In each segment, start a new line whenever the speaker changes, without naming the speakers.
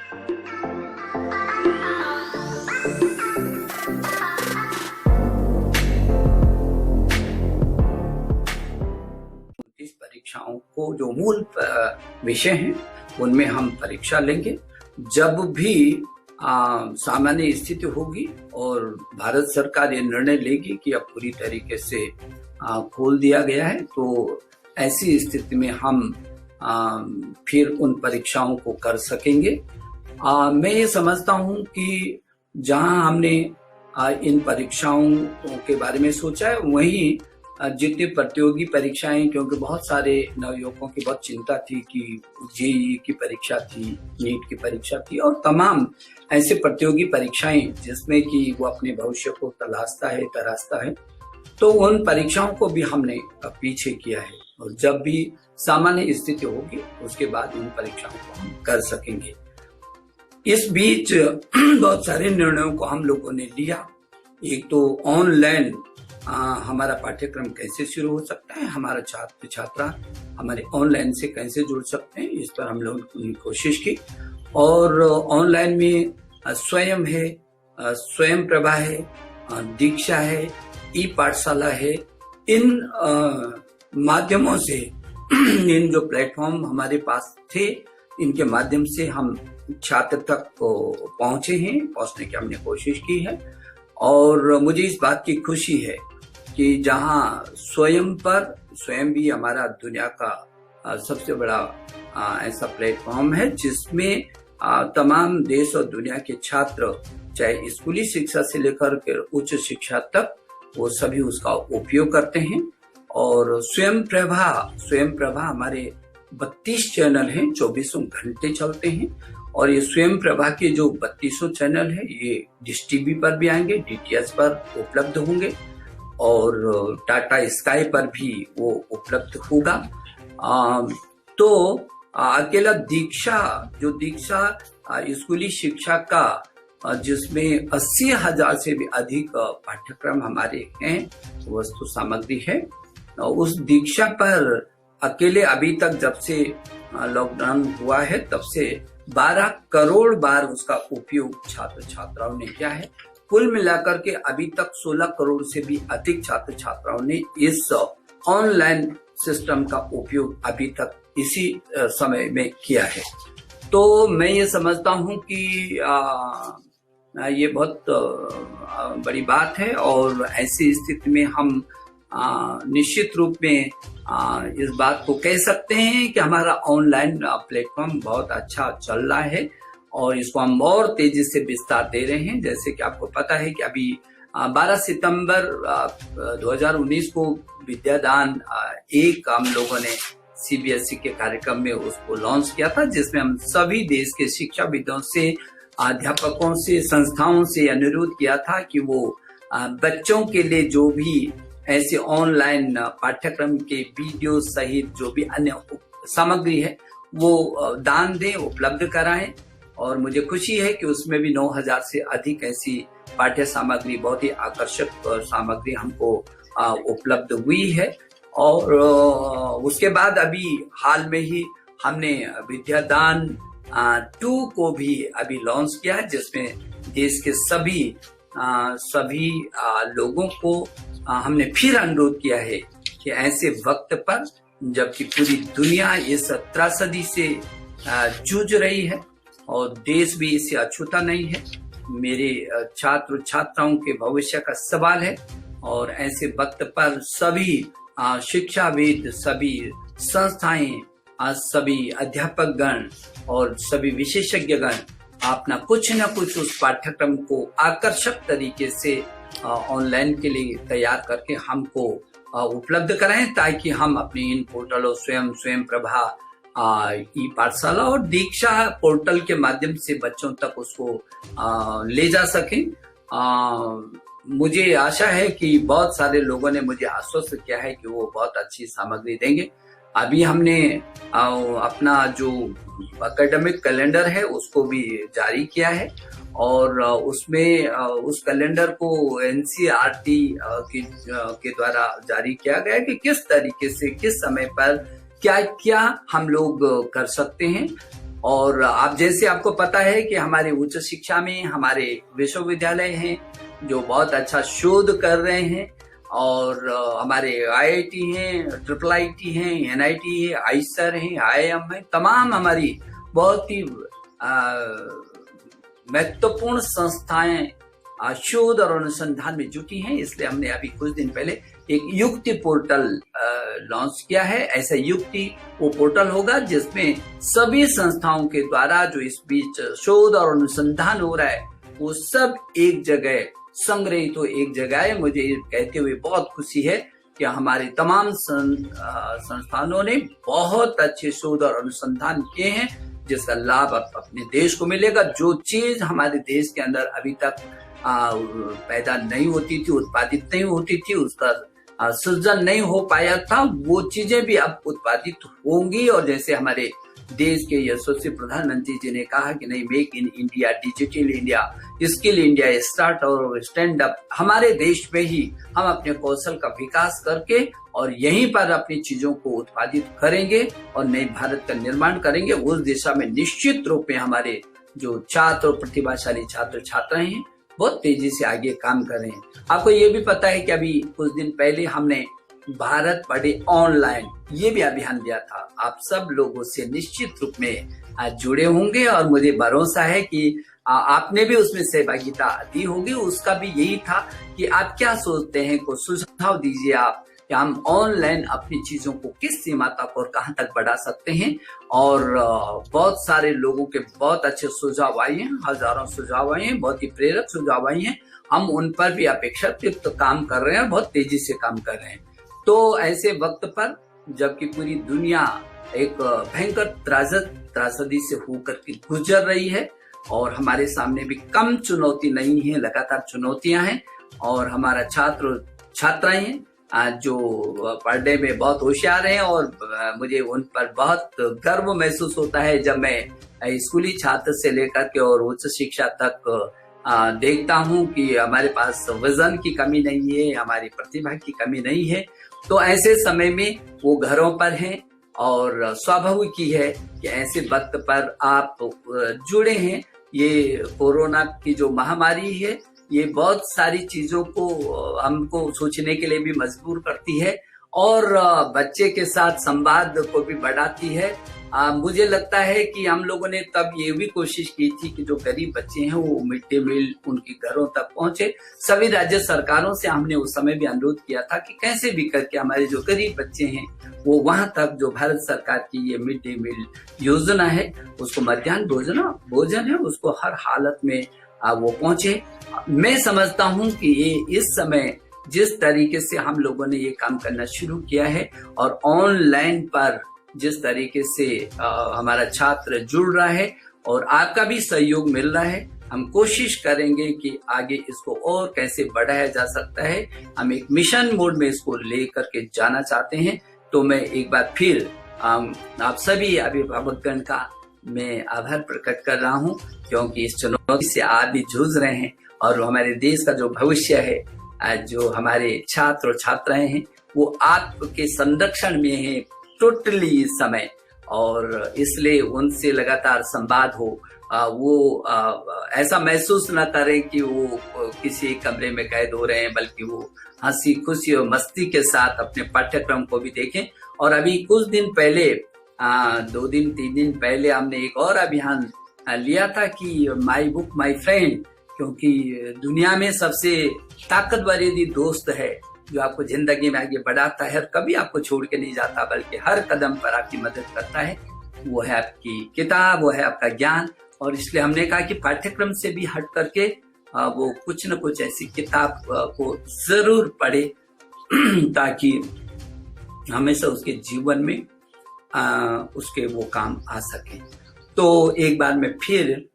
इस परीक्षाओं को जो मूल विषय हैं उनमें हम परीक्षा लेंगे। जब भी सामान्य स्थिति होगी और भारत सरकार ये निर्णय लेगी कि अब पूरी तरीके से खोल दिया गया है, तो ऐसी स्थिति में हम फिर उन परीक्षाओं को कर सकेंगे। मैं ये समझता हूँ कि जहाँ हमने इन परीक्षाओं के बारे में सोचा है, वहीं जितनी प्रतियोगी परीक्षाएं, क्योंकि बहुत सारे नवयुवकों की बहुत चिंता थी कि जेईई की परीक्षा थी, नीट की परीक्षा थी और तमाम ऐसे प्रतियोगी परीक्षाएं जिसमें कि वो अपने भविष्य को तराशता है, तो उन परीक्षाओं को भी हमने पीछे किया है और जब भी सामान्य स्थिति होगी उसके बाद उन परीक्षाओं को हम कर सकेंगे। इस बीच बहुत सारे निर्णयों को हम लोगों ने लिया। एक तो ऑनलाइन हमारा पाठ्यक्रम कैसे शुरू हो सकता है, हमारा छात्र छात्रा हमारे ऑनलाइन से कैसे जुड़ सकते हैं, इस पर हम लोगों ने कोशिश की। और ऑनलाइन में स्वयं है, स्वयं प्रभा है, दीक्षा है, ई पाठशाला है। इन माध्यमों से इन जो प्लेटफॉर्म हमारे पास थे, इनके माध्यम से हम छात्र तक पहुंचने की हमने कोशिश की है। और मुझे इस बात की खुशी है कि जहां स्वयं भी हमारा दुनिया का सबसे बड़ा ऐसा प्लेटफॉर्म है जिसमें तमाम देश और दुनिया के छात्र, चाहे स्कूली शिक्षा से लेकर के उच्च शिक्षा तक, वो सभी उसका उपयोग करते हैं। और स्वयं प्रभा हमारे 32 चैनल हैं, 24 घंटे चलते हैं। और ये स्वयं प्रभा के जो 32 चैनल है, ये डिश टीवी पर भी आएंगे, डीटीएच पर उपलब्ध होंगे और टाटा स्काई पर भी वो उपलब्ध होगा। तो अकेला दीक्षा स्कूली शिक्षा का जिसमें 80,000 से भी अधिक पाठ्यक्रम हमारे हैं, वस्तु सामग्री है, उस दीक्षा पर अकेले अभी तक जब से लॉकडाउन हुआ है तब से 12 करोड़ बार उसका उपयोग छात्र छात्राओं ने किया है। कुल मिलाकर के अभी तक 16 करोड़ से भी अधिक छात्र छात्राओं ने इस ऑनलाइन सिस्टम का उपयोग अभी तक इसी समय में किया है। तो मैं ये समझता हूँ कि ये बहुत बड़ी बात है और ऐसी स्थिति में हम निश्चित रूप में इस बात को कह सकते हैं कि हमारा ऑनलाइन प्लेटफॉर्म बहुत अच्छा चल रहा है और इसको हम और तेजी से विस्तार दे रहे हैं। जैसे कि आपको पता है कि अभी 12 सितंबर 2019 को विद्यादान एक हम लोगों ने सीबीएसई के कार्यक्रम में उसको लॉन्च किया था, जिसमें हम सभी देश के शिक्षाविदों से, अध्यापकों से, संस्थाओं से अनुरोध किया था कि वो बच्चों के लिए जो भी ऐसे ऑनलाइन पाठ्यक्रम के वीडियो सहित जो भी अन्य सामग्री है वो दान दें, उपलब्ध कराएं। और मुझे खुशी है कि उसमें भी 9,000 से अधिक ऐसी पाठ्य सामग्री, बहुत ही आकर्षक सामग्री हमको उपलब्ध हुई है। और उसके बाद अभी हाल में ही हमने विद्यादान 2 को भी अभी लॉन्च किया है, जिसमें देश के सभी लोगों को हमने फिर अनुरोध किया है कि ऐसे वक्त पर, जबकि पूरी दुनिया इस त्रासदी से जूझ रही है और देश भी इससे अछूता नहीं है, मेरे छात्र छात्राओं के भविष्य का सवाल है। और ऐसे वक्त पर सभी शिक्षाविद, सभी संस्थाएं, सभी अध्यापक गण और सभी विशेषज्ञ गण अपना कुछ न कुछ उस पाठ्यक्रम को आकर्षक तरीके से ऑनलाइन के लिए तैयार करके हमको उपलब्ध कराएं, ताकि हम अपने इन पोर्टलों स्वयं प्रभा, ई पाठशाला और दीक्षा पोर्टल के माध्यम से बच्चों तक उसको ले जा सकें। मुझे आशा है कि बहुत सारे लोगों ने मुझे आश्वस्त किया है कि वो बहुत अच्छी सामग्री देंगे। अभी हमने अपना जो एकेडमिक कैलेंडर है उसको भी जारी किया है और उसमें उस कैलेंडर को एनसीईआरटी के द्वारा जारी किया गया है कि किस तरीके से, किस समय पर क्या क्या हम लोग कर सकते हैं। और आप जैसे आपको पता है कि हमारे उच्च शिक्षा में हमारे विश्वविद्यालय हैं जो बहुत अच्छा शोध कर रहे हैं, और हमारे IIT हैं, IIIT हैं, NIT है, आईसर है, IIM है, तमाम हमारी बहुत ही महत्वपूर्ण संस्थाएं शोध और अनुसंधान में जुटी हैं। इसलिए हमने अभी कुछ दिन पहले एक युक्ति पोर्टल लॉन्च किया है। ऐसा युक्ति वो पोर्टल होगा जिसमें सभी संस्थाओं के द्वारा जो इस बीच शोध और अनुसंधान हो रहा है वो सब एक जगह संग्रहित हो, एक जगह है। मुझे कहते हुए बहुत खुशी है कि हमारे तमाम संस्थानों ने बहुत अच्छे शोध और अनुसंधान किए हैं जिसका लाभ अपने देश को मिलेगा। जो चीज हमारे देश के अंदर अभी तक पैदा नहीं होती थी, उत्पादित नहीं होती थी, उसका सृजन नहीं हो पाया था, वो चीजें भी अब उत्पादित होंगी। और जैसे हमारे देश के यशस्वी प्रधानमंत्री जी ने कहा कि नहीं, make in India, digital India, skill India, start और स्टैंड अप, हमारे देश में ही हम अपने कौशल का विकास करके और यहीं पर अपनी चीजों को उत्पादित करेंगे और नए भारत का निर्माण करेंगे। उस दिशा में निश्चित रूप में हमारे जो छात्र और प्रतिभाशाली छात्र छात्राएं हैं बहुत तेजी से आगे काम कर रहे हैं। आपको ये भी पता है कि अभी कुछ दिन पहले हमने भारत पढ़े ऑनलाइन ये भी अभियान दिया था। आप सब लोगों से निश्चित रूप में जुड़े होंगे और मुझे भरोसा है कि आपने भी उसमें सहभागिता दी होगी। उसका भी यही था कि आप क्या सोचते हैं, को सुझाव दीजिए आप कि हम ऑनलाइन अपनी चीजों को किस सीमा तक और कहां तक बढ़ा सकते हैं। और बहुत सारे लोगों के बहुत अच्छे सुझाव आए हैं, हजारों सुझाव आए हैं, बहुत ही प्रेरक सुझाव आए हैं। हम उन पर भी अपेक्षाकृत काम कर रहे हैं, बहुत तेजी से काम कर रहे हैं। तो ऐसे वक्त पर जबकि पूरी दुनिया एक भयंकर त्रासदी से होकर के गुजर रही है और हमारे सामने भी कम चुनौती नहीं है, लगातार चुनौतियां हैं, और हमारा छात्र छात्राएं हैं जो पढ़ने में बहुत होशियार हैं, और मुझे उन पर बहुत गर्व महसूस होता है जब मैं स्कूली छात्र से लेकर के और उच्च शिक्षा तक देखता हूं कि हमारे पास विजन की कमी नहीं है, हमारी प्रतिभा की कमी नहीं है। तो ऐसे समय में वो घरों पर हैं और स्वाभाविक ही है कि ऐसे वक्त पर आप जुड़े हैं। ये कोरोना की जो महामारी है ये बहुत सारी चीजों को हमको सोचने के लिए भी मजबूर करती है और बच्चे के साथ संवाद को भी बढ़ाती है। मुझे लगता है कि हम लोगों ने तब ये भी कोशिश की थी कि जो गरीब बच्चे हैं वो मिड डे मील उनके घरों तक पहुंचे। सभी राज्य सरकारों से हमने उस समय भी अनुरोध किया था कि कैसे भी करके हमारे जो गरीब बच्चे हैं वो वहां तक जो भारत सरकार की ये मिड डे मील योजना है उसको मध्याह्न भोजन है उसको हर हालत में वो पहुंचे। मैं समझता हूं कि ये इस समय जिस तरीके से हम लोगों ने ये काम करना शुरू किया है और ऑनलाइन पर जिस तरीके से हमारा छात्र जुड़ रहा है और आपका भी सहयोग मिल रहा है, हम कोशिश करेंगे कि आगे इसको और कैसे बढ़ाया जा सकता है। हम एक मिशन मोड में इसको लेकर के जाना चाहते हैं। तो मैं एक बार फिर आप सभी अभिभावकगण का मैं आभार प्रकट कर रहा हूं, क्योंकि इस चुनौती से आप भी जूझ रहे हैं और हमारे देश का जो भविष्य है, जो हमारे छात्र और छात्राएं हैं, वो आपके संरक्षण में है टोटली इस समय, और इसलिए उनसे लगातार संवाद हो। वो ऐसा महसूस न करें कि वो किसी कमरे में कैद हो रहे हैं, बल्कि वो हंसी खुशी और मस्ती के साथ अपने पाठ्यक्रम को भी देखें। और अभी कुछ दिन पहले 2 दिन 3 दिन पहले हमने एक और अभियान लिया था कि माई बुक माई फ्रेंड, क्योंकि दुनिया में सबसे ताकतवर यदि दोस्त है जो आपको जिंदगी में आगे बढ़ाता है और कभी आपको छोड़ के नहीं जाता बल्कि हर कदम पर आपकी मदद करता है, वो है आपकी किताब, वो है आपका ज्ञान। और इसलिए हमने कहा कि पाठ्यक्रम से भी हट करके वो कुछ न कुछ ऐसी किताब को जरूर पढ़े ताकि हमेशा उसके जीवन में उसके वो काम आ सके। तो एक बार मैं फिर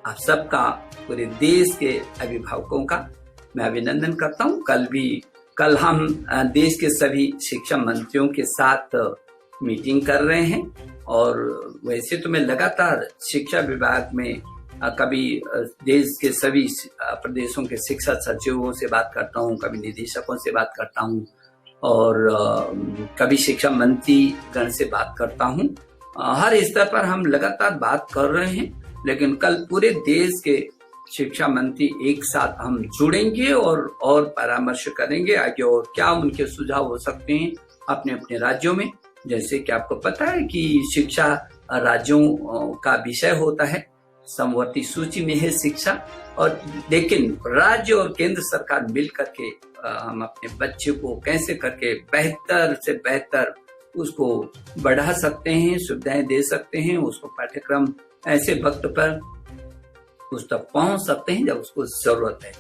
आप सबका, पूरे देश के अभिभावकों का मैं अभिनंदन करता हूं। कल हम देश के सभी शिक्षा मंत्रियों के साथ मीटिंग कर रहे हैं, और वैसे तो मैं लगातार शिक्षा विभाग में कभी देश के सभी प्रदेशों के शिक्षा सचिवों से बात करता हूं, कभी निदेशकों से बात करता हूं और कभी शिक्षा मंत्री गण से बात करता हूं। हर स्तर पर हम लगातार बात कर रहे हैं, लेकिन कल पूरे देश के शिक्षा मंत्री एक साथ हम जुड़ेंगे और परामर्श करेंगे आगे और क्या उनके सुझाव हो सकते हैं अपने अपने राज्यों में। जैसे कि आपको पता है कि शिक्षा राज्यों का विषय होता है, समवर्ती सूची में है शिक्षा, और लेकिन राज्य और केंद्र सरकार मिल करके हम अपने बच्चे को कैसे करके बेहतर से बेहतर उसको बढ़ा सकते हैं, सुविधाएं दे सकते हैं, उसको पाठ्यक्रम ऐसे वक्त पर उस तक पहुंच सकते हैं जब उसको जरूरत है।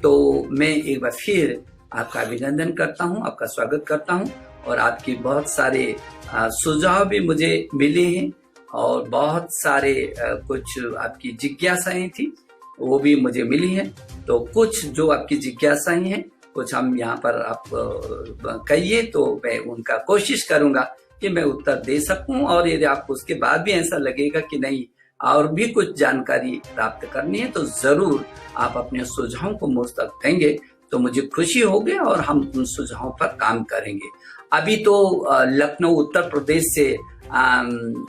तो मैं एक बार फिर आपका अभिनंदन करता हूं, आपका स्वागत करता हूं, और आपकी बहुत सारे सुझाव भी मुझे मिले हैं और बहुत सारे कुछ आपकी जिज्ञासाएं थी वो भी मुझे मिली हैं। तो कुछ जो आपकी जिज्ञासाएं हैं कुछ हम यहाँ पर आप कहिए तो मैं उनका कोशिश करूंगा कि मैं उत्तर दे सकूं, और यदि आपको उसके बाद भी ऐसा लगेगा कि नहीं और भी कुछ जानकारी प्राप्त करनी है तो जरूर आप अपने सुझावों को मुझ तक देंगे तो मुझे खुशी होगी और हम उन सुझावों पर काम करेंगे। अभी तो लखनऊ उत्तर प्रदेश से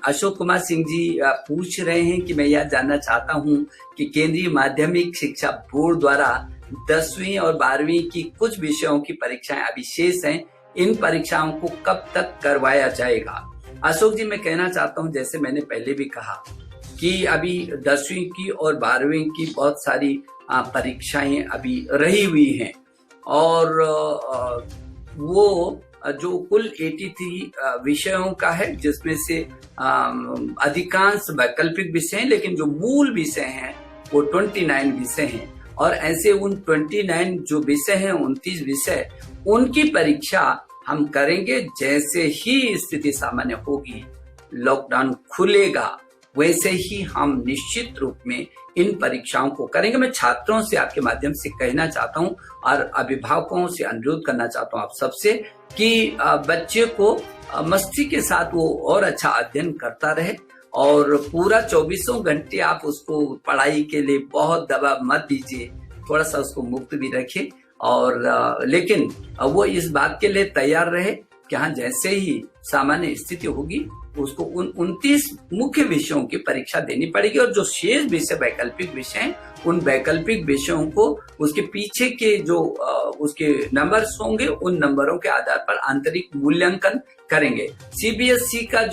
अशोक कुमार सिंह जी पूछ रहे हैं कि मैं यह जानना चाहता हूं कि केंद्रीय माध्यमिक शिक्षा बोर्ड द्वारा 10वीं और 12वीं की कुछ विषयों की परीक्षाएं अभी शेष हैं, इन परीक्षाओं को कब तक करवाया जाएगा। अशोक जी, मैं कहना चाहता हूं, जैसे मैंने पहले भी कहा कि अभी 10वीं की और 12वीं की बहुत सारी परीक्षाएं अभी रही हुई हैं, और वो जो कुल 83 विषयों का है, जिसमें से अधिकांश वैकल्पिक विषय हैं, लेकिन जो मूल विषय हैं वो 29 विषय हैं, और ऐसे उन 29 जो विषय हैं, 29 विषय, उनकी परीक्षा हम करेंगे जैसे ही स्थिति सामान्य होगी, लॉकडाउन खुलेगा वैसे ही हम निश्चित रूप में इन परीक्षाओं को करेंगे। मैं छात्रों से आपके माध्यम से कहना चाहता हूं और अभिभावकों से अनुरोध करना चाहता हूं आप सबसे कि बच्चे को मस्ती के साथ वो और अच्छा अध्ययन करता रहे, और पूरा 24 घंटे आप उसको पढ़ाई के लिए बहुत दबाव मत दीजिए, थोड़ा सा उसको मुक्त भी रखिए, और लेकिन वो इस बात के लिए तैयार रहे कि हाँ, जैसे ही सामान्य स्थिति होगी उसको उन 29 मुख्य विषयों की परीक्षा देनी पड़ेगी, और जो शेष विषय वैकल्पिक विषय हैं उन वैकल्पिक विषयों को उसके पीछे के जो उसके नंबर्स होंगे उन नंबरों के आधार पर आंतरिक मूल्यांकन करेंगे। सीबीएसई का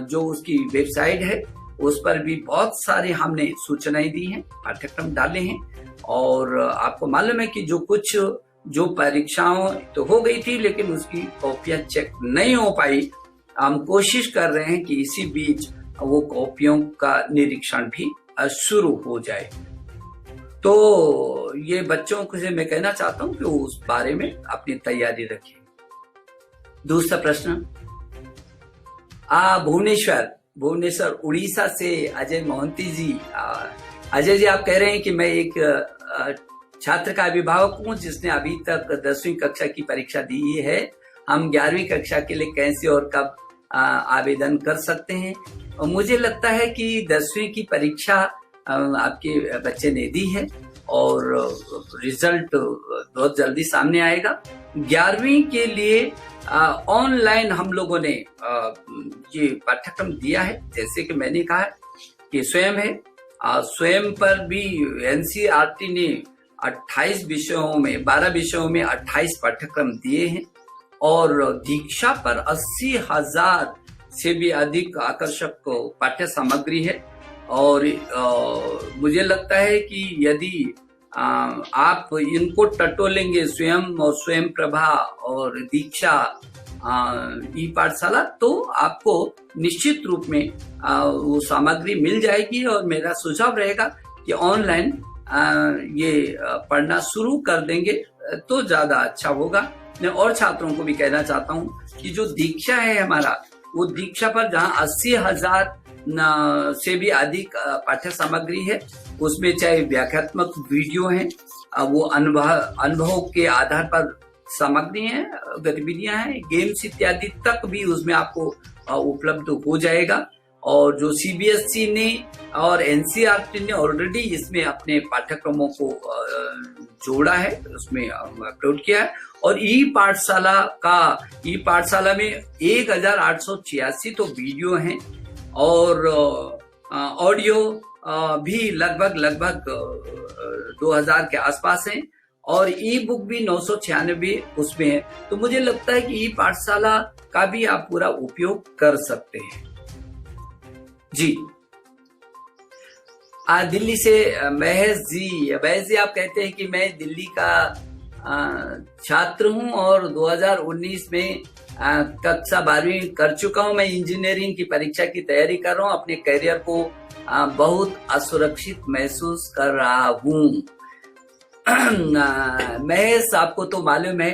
जो उसकी वेबसाइट है उस पर भी बहुत सारे हमने सूचनाएं दी हैं, पाठ्यक्रम डाले हैं, और आपको मालूम है कि जो परीक्षाओं तो हो गई थी लेकिन उसकी कॉपियां चेक नहीं हो पाई। हम कोशिश कर रहे हैं कि इसी बीच वो कॉपियों का निरीक्षण भी शुरू हो जाए। तो ये बच्चों को से मैं कहना चाहता हूं कि उस बारे में अपनी तैयारी रखें। दूसरा प्रश्न, भुवनेश्वर उड़ीसा से अजय मोहंती जी। अजय जी, आप कह रहे हैं कि मैं एक छात्र का अभिभावक हूँ जिसने अभी तक 10वीं कक्षा की परीक्षा दी है। हम 11वीं कक्षा के लिए कैसे और कब आवेदन कर सकते हैं? और मुझे लगता है कि 10वीं की परीक्षा आपके बच्चे ने दी है और रिजल्ट बहुत जल्दी सामने आएगा। 11वीं के लिए ऑनलाइन हम लोगों ने ये पाठ्यक्रम दिया है, जैसे कि मैंने कहा कि स्वयं है, स्वयं पर भी एनसीईआरटी ने 28 विषयों में 12 विषयों में 28 पाठ्यक्रम दिए हैं, और दीक्षा पर 80,000 से भी अधिक आकर्षक पाठ्य सामग्री है। और मुझे लगता है कि यदि आप इनको टटोलेंगे, स्वयं और स्वयं प्रभा और दीक्षा ई पाठशाला, तो आपको निश्चित रूप में वो सामग्री मिल जाएगी। और मेरा सुझाव रहेगा कि ऑनलाइन ये पढ़ना शुरू कर देंगे तो ज्यादा अच्छा होगा। मैं और छात्रों को भी कहना चाहता हूँ कि जो दीक्षा है हमारा, वो दीक्षा पर जहाँ 80,000 से भी अधिक पाठ्य सामग्री है, उसमें चाहे व्याख्यात्मक वीडियो है, वो अनुभव के आधार पर सामग्री है, गतिविधियां हैं, गेम्स इत्यादि तक भी उसमें आपको उपलब्ध हो जाएगा। और जो सीबीएसई ने और एनसीईआरटी ने ऑलरेडी इसमें अपने पाठ्यक्रमों को जोड़ा है, उसमें अपलोड किया है। और ई पाठशाला में 1886 तो वीडियो हैं और ऑडियो भी लगभग 2000 के आसपास हैं और ई बुक भी 996 उसमें है। तो मुझे लगता है कि ई पाठशाला का भी आप पूरा उपयोग कर सकते हैं। जी दिल्ली से महेश जी आप कहते हैं कि मैं दिल्ली का छात्र हूं और 2019 में कक्षा 12वीं कर चुका हूं। मैं इंजीनियरिंग की परीक्षा की तैयारी कर रहा हूं। अपने करियर को बहुत असुरक्षित महसूस कर रहा हूं। महेश, आपको तो मालूम है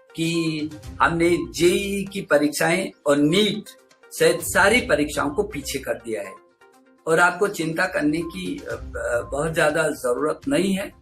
कि हमने जेईई की परीक्षाएं और नीट सहित सारी परीक्षाओं को पीछे कर दिया है और आपको चिंता करने की बहुत ज्यादा जरूरत नहीं है।